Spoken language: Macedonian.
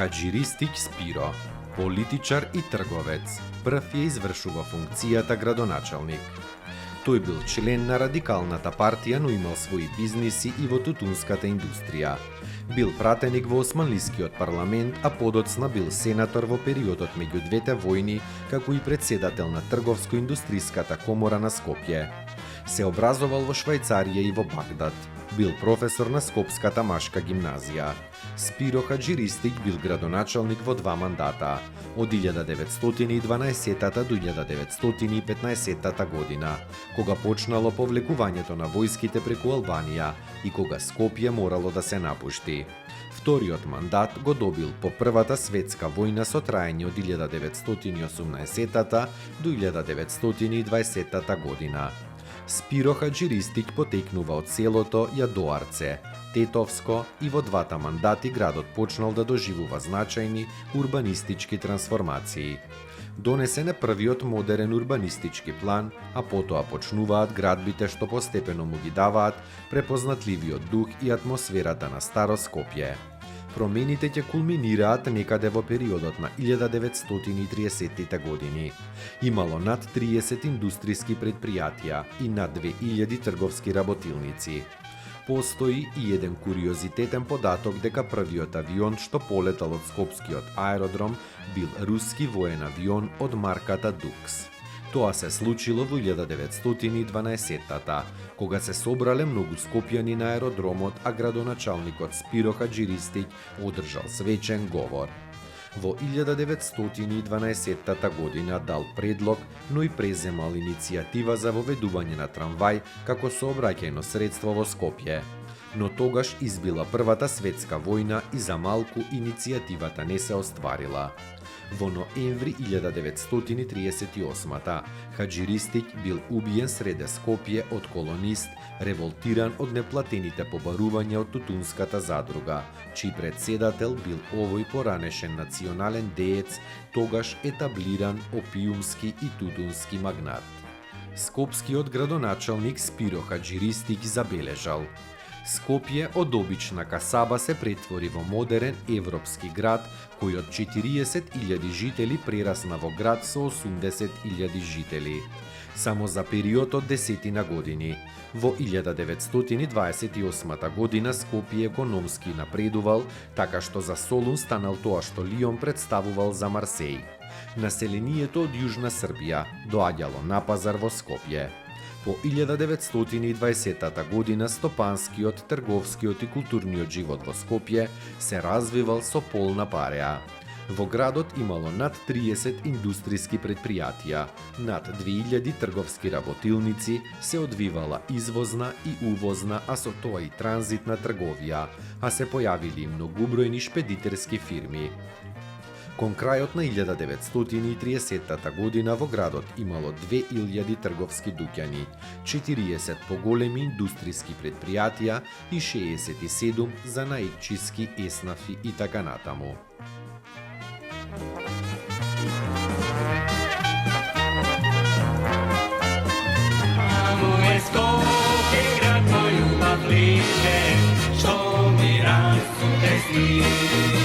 Хаџи Ристиќ Спиро, политичар и трговец, прв ја извршува функцијата градоначалник. Тој бил член на радикалната партија, но имал своји бизниси и во тутунската индустрија. Бил пратеник во Османлискиот парламент, а подоцна бил сенатор во периодот меѓу двете војни, како и председател на Трговско-индустриската комора на Скопје. Се образовал во Швајцарија и во Багдад. Бил професор на Скопската машка гимназија. Спиро Хаџи Ристиќ бил градоначалник во 2 мандата, од 1912 до 1915 година, кога почнало повлекувањето на војските преку Албанија и кога Скопје морало да се напушти. Вториот мандат го добил по Првата светска војна со траење од 1918 до 1920 година. Спиро Хаџи Ристиќ потекнува од селото Јадоарце, Тетовско, и во 2 мандати градот почнал да доживува значајни урбанистички трансформации. Донесен е првиот модерен урбанистички план, а потоа почнуваат градбите што постепено му ги даваат препознатливиот дух и атмосферата на старо Скопје. Промените ќе кулминираат некаде во периодот на 1930-тите години. Имало над 30 индустријски предпријатија и над 2000 трговски работилници. Постои и еден куриозитетен податок дека првиот авион што полетал од Скопскиот аеродром бил руски воен авион од марката Дукс. Тоа се случило во 1912-та, кога се собрале многу скопјани на аеродромот, а градоначалникот Спиро Хаџи Ристиќ одржал свечен говор. Во 1912 година дал предлог, но и преземал иницијатива за воведување на трамвај како сообраќајно средство во Скопје. Но тогаш избила Првата светска војна и за малку иницијативата не се остварила. Во ноември 1938 Хаџи Ристиќ бил убиен среде Скопје од колонист, револтиран од неплатените побарувања од Тутунската задруга, чиј председател бил овој поранешен национален деец, тогаш етаблиран опиумски и тутунски магнат. Скопскиот градоначалник Спиро Хаџи Ристиќ забележал: Скопје од обична касаба се претвори во модерен европски град кој од 40.000 жители прерасна во град со 80.000 жители. Само за период од 10 години. Во 1928 година Скопје економски напредувал, така што за Солун станал тоа што Лион представувал за Марсеј. Населението од Јужна Србија доаѓало на пазар во Скопје. По 1920 година стопанскиот, трговскиот и културниот живот во Скопје се развивал со полна пареа. Во градот имало над 30 индустријски предпријатија, над 2000 трговски работилници, се одвивала извозна и увозна, а со тоа и транзитна трговија, а се појавили многубројни шпедитерски фирми. Кон крајот на 1930 година во градот имало 2000 трговски дуќани, 40 поголеми индустријски предпријатија и 67 занаетчиски еснафи и така натаму. Скопје, град мој љубав лише, што ми расу тесни.